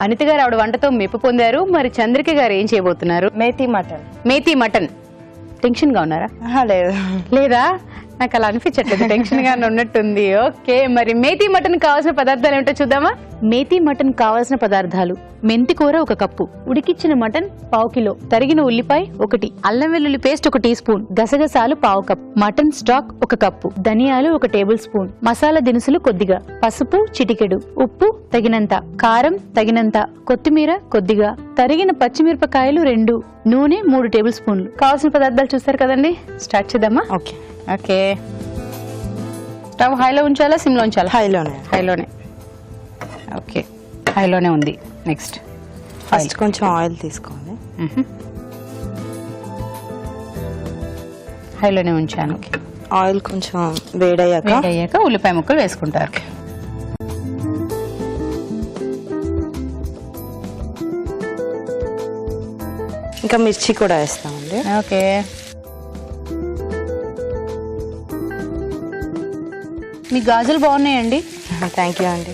అనిత గారు ఆవిడ వంటతో మెప్పు పొందారు. మరి చంద్రిక గారు ఏం చేయబోతున్నారు? మేతి మటన్. టెన్షన్ గా ఉన్నారా? లేదు లేదా? నాకు అలా అనిపించట్లేదు, టెన్షన్ గా ఉన్నట్టుంది. ఓకే, మరి మేతి మటన్ కావాల్సిన పదార్థాలు ఏమిటో చూద్దామా? మేతి మటన్ కావాల్సిన పదార్థాలు: మెంతి కూర 1 కప్పు, ఉడికిచ్చిన మటన్ 1/2 కిలో, తరిగిన ఉల్లిపాయ 1, అల్లం వెల్లుల్లి పేస్ట్ 1 టీ స్పూన్, గసగసాలు 1/2 కప్, మటన్ స్టాక్ 1 కప్పు, ధనియాలు 1 టేబుల్ స్పూన్, మసాలా దినుసులు కొద్దిగా, పసుపు చిటికెడు, ఉప్పు తగినంత, కారం తగినంత, కొత్తిమీర కొద్దిగా, తరిగిన పచ్చిమిరపకాయలు 2, నూనె 3 టేబుల్ స్పూన్లు. కావాల్సిన పదార్థాలు చూస్తారు కదండి, స్టార్ట్ చేద్దామా? ఓకే ఓకే, స్టవ్ హైలో ఉంచాలా సిమ్లో ఉంచాలా? హైలోనే. ఓకే, హైలోనే ఉంది. నెక్స్ట్ ఫస్ట్ కొంచెం ఆయిల్ తీసుకోండి. హైలోనే ఉంచాను. ఆయిల్ కొంచెం వేడయ్యాక ఉల్లిపాయ ముక్కలు వేసుకుంటారు. ఇంకా మిర్చి కూడా వేస్తామండి. ఓకే, మీ గాజులు బాగున్నాయండి. థ్యాంక్ యూ అండి.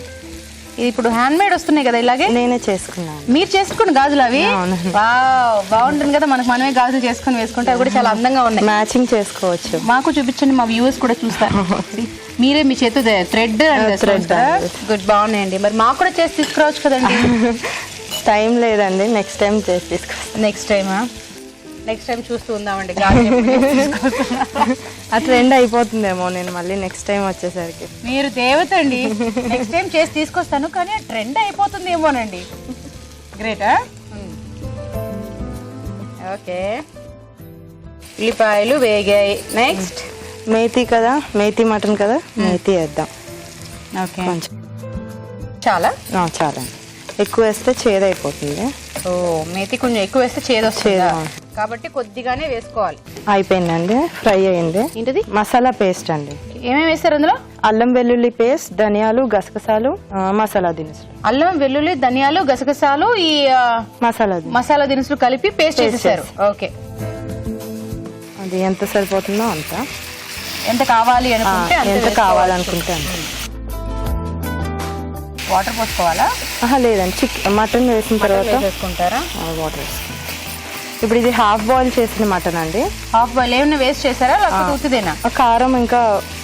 ఇది ఇప్పుడు హ్యాండ్ మేడ్ వస్తున్నాయి కదా, ఇలాగే నేనే చేసుకున్నాను. మీరు చేసుకున్న గాజులు అవి? బాగుంటుంది కదా, మనకు మనమే గాజులు చేసుకుని వేసుకుంటే అవి కూడా చాలా అందంగా ఉన్నాయి. మ్యాచింగ్ చేసుకోవచ్చు. మాకు చూపించండి, మా వ్యూవర్స్ కూడా చూస్తారు. మీరే మీ చేతి థ్రెడ్ గుడ్, బాగున్నాయండి. మరి మాకు కూడా చేసి తీసుకురావచ్చు కదండి. టైం లేదండి, నెక్స్ట్ టైం చేసి తీసుకొస్తాను. నెక్స్ట్ టైం చూస్తూ ఉందామండి. ఆ ట్రెండ్ అయిపోతుందేమో, నేను మళ్ళీ నెక్స్ట్ టైం వచ్చేసరికి. మీరు దేవత అండి, నెక్స్ట్ టైం చేసి తీసుకొస్తాను, కానీ ఆ ట్రెండ్ అయిపోతుందేమోనండి. గ్రేటా. ఓకే, ఉల్లిపాయలు వేగాయి. నెక్స్ట్ మేతి కదా, మేతి మటన్ కదా, మేతి వేద్దాం. ఓకే, కొంచెం చాలా చాలా ఎక్కువ వేస్తే చేదైపోతుంది. ఓ, మేతి కొంచెం ఎక్కువ వేస్తే చేదు వస్తుంది కాబట్టి కొద్దిగానే వేసుకోవాలి. అయిపోయిందండి, ఫ్రై అయింది. ఏంటిది? మసాలా పేస్ట్ అండి. ఏమేమి వేస్తారు అందులో? అల్లం వెల్లుల్లి పేస్ట్, ధనియాలు, గసగసాలు, మసాలా దినుసులు. అల్లం వెల్లుల్లి ధనియాలు గసగసాలు ఈ మసాలా దినుసులు కలిపి పేస్ట్ చేసేసారు. ఓకే, అది ఎంత సరిపోతుందో అంత. ఎంత కావాలి అనుకుంటే ఎంత కావాలనుకుంటే అంత. వాటర్ పోసుకోవాలా? లేదండి, మటన్ వేసిన తర్వాత వేసుకుంటారా? వాటర్ వేసుకుంటాం. ఇప్పుడు ఇది హాఫ్ బాయిల్ చేసిన మటన్ అండి. హాఫ్ బాయిల్ ఏమైనా వేస్ట్ చేశారా లేకపోతే ఉత్తిదేనా? కారం ఇంకా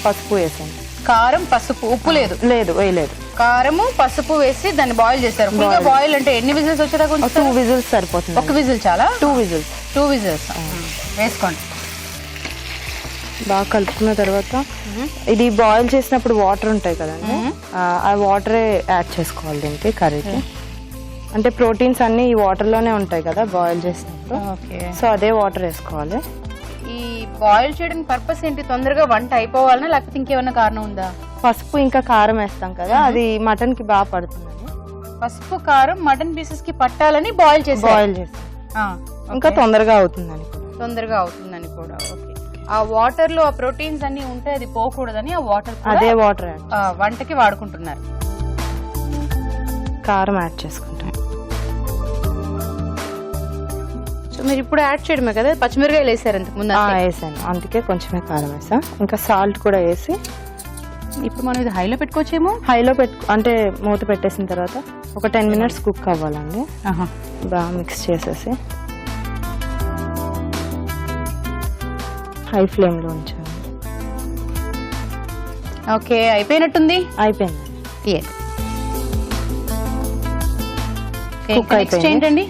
పసుపు వేసాను. కారం పసుపు, ఉప్పు లేదు? లేదు, వేయలేదు. కారము పసుపు వేసి దాన్ని బాయిల్ చేశారు. ఫుల్గా బాయిల్ అంటే ఎన్ని విజిల్స్ వచ్చేదాకా? 2 విజిల్స్ సరిపోతుంది. 1 విజిల్ చాలా? 2 విజిల్స్. 2 విజిల్స్ వేసుకోండి. బాగా కలుపుకున్న తర్వాత ఇది బాయిల్ చేసినప్పుడు వాటర్ ఉంటాయి కదండి, ఆ వాటరే యాడ్ చేసుకోవాలి దీనికి, కర్రీకి. అంటే ప్రోటీన్స్ అన్ని ఈ వాటర్ లోనే ఉంటాయి కదా బాయిల్ చేసినప్పుడు. సో అదే వాటర్ వేసుకోవాలి. ఈ బాయిల్ చేయడానికి పర్పస్ ఏంటి? తొందరగా వంట అయిపోవాలనా లేకపోతే ఇంకేమైనా కారణం ఉందా? పసుపు ఇంకా కారం వేస్తాం కదా, అది మటన్ కి బాగా పడుతుందని. పసుపు కారం మటన్ పీసెస్ కి పట్టాలని బాయిల్ చేసి ఇంకా తొందరగా అవుతుందని కూడా. ఓకే, ఆ వాటర్ లో ఆ ప్రోటీన్స్ అన్ని ఉంటాయి, అది పోకూడదని ఆ వాటర్, అదే వాటర్ వంటకి వాడుకుంటున్నారు. కారం యాడ్ చేసుకుంటాం. సో మీరు ఇప్పుడు యాడ్ చేయడమే కదా, పచ్చిమిరకాయలు వేసారు ఇంతకు ముందు? వేసాను, అందుకే కొంచెమే కారం వేసా. ఇంకా సాల్ట్ కూడా వేసి ఇప్పుడు మనం ఇది హైలో పెట్టుకోవచ్చేమో. హైలో అంటే మూత పెట్టేసిన తర్వాత ఒక 10 మినిట్స్ కుక్ అవ్వాలండి. బాగా మిక్స్ చేసేసి హై ఫ్లేమ్ లో ఉంచాను. ఓకే, అయిపోయినట్టుంది. అయిపోయింది. ఏంటండి?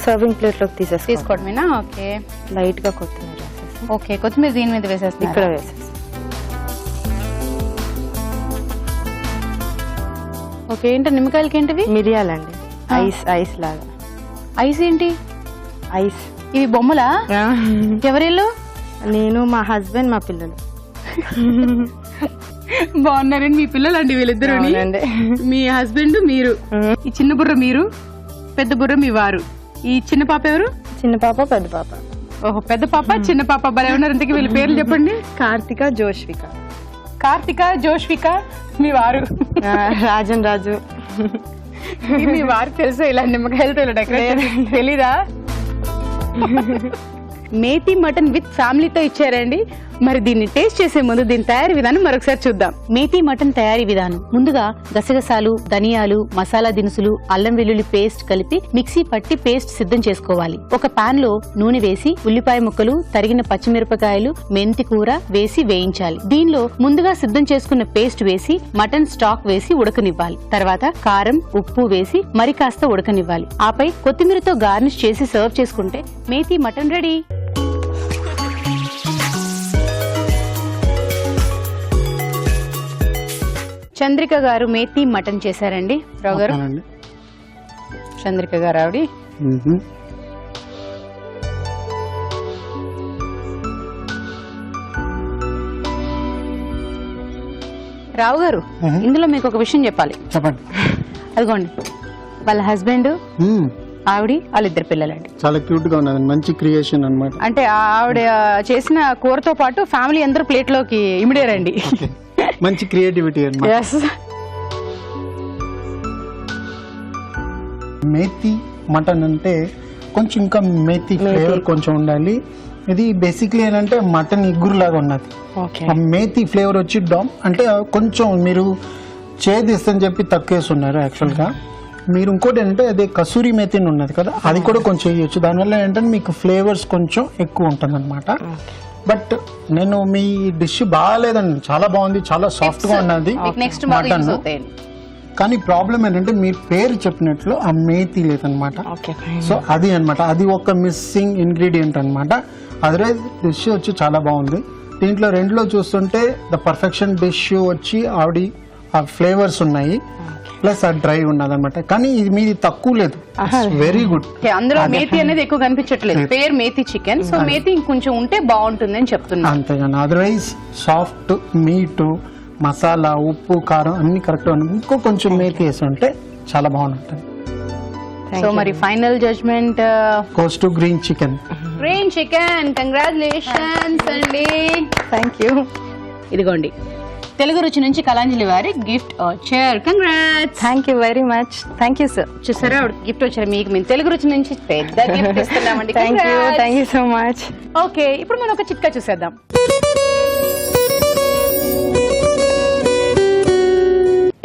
సర్వింగ్ ప్లేట్ లోకి తీసుకోవడమేనా? ఓకే, లైట్ గా కొత్తిమీర వేసేసి. ఓకే, కొత్తిమీర దీని మీద వేసేస్తాను, ఇక్కడ వేసేసి. ఓకే, ఏంటి నిమ్మకాయలకి ఏంటివి? మిరియాలండి, ఐస్ లాగా. ఐస్ ఏంటి? ఐస్ ఇవి బొమ్మలా? ఎవరిల్లు? నేను, మా హస్బెండ్, మా పిల్లలు. బాగున్నారండి మీ పిల్లలు అండి వీళ్ళిద్దరు? మీ హస్బెండ్, మీరు. ఈ చిన్న బుర్ర మీరు, పెద్ద బుర్ర మీ వారు. ఈ చిన్న పాప ఎవరు? చిన్న పాప, పెద్ద పాప. ఓహో, పెద్ద పాప చిన్న పాప. భలే ఉన్నారు. ఇంతకీ వీళ్ళ పేర్లు చెప్పండి. కార్తిక, జోష్విక. కార్తిక, జోష్విక మీ వారు. రాజన్, రాజు. మీ వారు తెలుసు ఇలా నిమ్మకాయలతో ఇలా డెకరేట్? తెలీదా? మేతి మటన్ విత్ ఫ్యామిలీతో ఇచ్చారండి. మరి దీన్ని టేస్ట్ చేసే ముందు దీని తయారీ విధానం మరొకసారి చూద్దాం. మేతి మటన్ తయారీ విధానం. ముందుగా గసగసాలు, ధనియాలు, మసాలా దినుసులు, అల్లం వెల్లుల్లి పేస్ట్ కలిపి మిక్సీ పట్టి పేస్ట్ సిద్ధం చేసుకోవాలి. ఒక పాన్ లో నూనె వేసి ఉల్లిపాయ ముక్కలు, తరిగిన పచ్చిమిరపకాయలు, మెంతి కూర వేసి వేయించాలి. దీనిలో ముందుగా సిద్ధం చేసుకున్న పేస్ట్ వేసి మటన్ స్టాక్ వేసి ఉడకనివ్వాలి. తర్వాత కారం, ఉప్పు వేసి మరి కాస్త ఉడకనివ్వాలి. ఆపై కొత్తిమీరతో గార్నిష్ చేసి సర్వ్ చేసుకుంటే మేతి మటన్ రెడీ. చంద్రిక గారు మేతి మటన్ చేశారండి. రావు గారు, అవునండి. చంద్రిక గారు ఆవిడ మ్మ్. రావు గారు, ఇందులో మీకు ఒక విషయం చెప్పాలి. చెప్పండి. అదిగోండి, వాళ్ళ హస్బెండ్, మ్మ్. ఆవిడ, వాళ్ళిద్దరు పిల్లలండి. చాలా క్యూట్ గా ఉన్నది, మంచి క్రియేషన్ అన్నమాట. అంటే ఆవిడ చేసిన కూరతో పాటు ఫ్యామిలీ అందరూ ప్లేట్ లోకి ఇమిడారండి. మంచి క్రియేటివిటీ అన్నమాట. Yes. మేతి మటన్ అంటే కొంచెం ఇంకా మేతి ఫ్లేవర్ కొంచెం ఉండాలి. ఇది బేసిక్లీ ఏంటంటే మటన్ ఇగురు లాగా ఉన్నది. ఆ మేతి ఫ్లేవర్ వచ్చి అంటే కొంచెం మీరు చేదిస్తని చెప్పి తక్కువేస్తున్నారు యాక్చువల్ గా. మీరు ఇంకోటి ఏంటంటే అదే కసూరి మేతి ఉన్నది కదా, అది కూడా కొంచెం వేయచ్చు. దానివల్ల ఏంటంటే మీకు ఫ్లేవర్స్ కొంచెం ఎక్కువ ఉంటుంది అనమాట. బట్ నేను మీ డిష్ బాగాలేదండి, చాలా బాగుంది, చాలా సాఫ్ట్ గా ఉన్నది నెక్స్ట్ మటన్. కానీ ప్రాబ్లం ఏంటంటే మీరు పేరు చెప్పినట్లు ఆ మేతి లేదనమాట. సో అది అన్నమాట, అది ఒక మిస్సింగ్ ఇంగ్రీడియంట్ అన్నమాట. అదర్వైజ్ డిష్ వచ్చి చాలా బాగుంది. దీంట్లో రెండులో చూస్తుంటే ద పర్ఫెక్షన్ డిష్ వచ్చి ఆవిడ ఆ ఫ్లేవర్స్ ఉన్నాయి, ప్లస్ ఆ డ్రై ఉన్నది అనమాట. కానీ ఇది మీది తక్కువ లేదు, వెరీ గుడ్. అందులో మేతి అనేది ఎక్కువ కనిపించట్లేదు, పేరు మేతి చికెన్. సో మేతి ఇంకొంచెం ఉంటే బాగుంటుంది అని చెప్తున్నా. అంతేగాని అదర్వైజ్ సాఫ్ట్ మీట్, మసాలా, ఉప్పు, కారం అన్ని కరెక్ట్. ఇంకో కొంచెం మేతి వేసి ఉంటే చాలా బాగుంటుంది. సో మరి final judgement goes to green chicken. Green chicken, congratulations అండి. Thank you. ఇదిగోండి, తెలుగు రుచి నుంచి కళాంజలి వారి గిఫ్ట్ వచ్చారు. Congrats. Thank you very much. Thank you sir. చూసారా, గిఫ్ట్ వచ్చారు మీకు. మేము తెలుగు రుచి నుంచి పెద్ద గిఫ్ట్ ఇస్తున్నామండి. Thank you so much. Okay, ఇప్పుడు మనం ఒక చిట్కా చూసేద్దాం.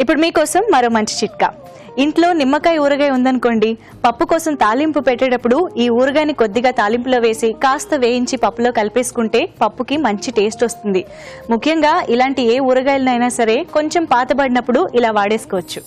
ఇప్పుడు మీకోసం మరో మంచి చిట్కా. ఇంట్లో నిమ్మకాయ ఊరగాయ ఉందనుకోండి, పప్పు కోసం తాలింపు పెట్టేటప్పుడు ఈ ఊరగాయని కొద్దిగా తాలింపులో వేసి కాస్త వేయించి పప్పులో కలిపేసుకుంటే పప్పుకి మంచి టేస్ట్ వస్తుంది. ముఖ్యంగా ఇలాంటి ఏ ఊరగాయలనైనా సరే కొంచెం పాతబడినప్పుడు ఇలా వాడేసుకోవచ్చు.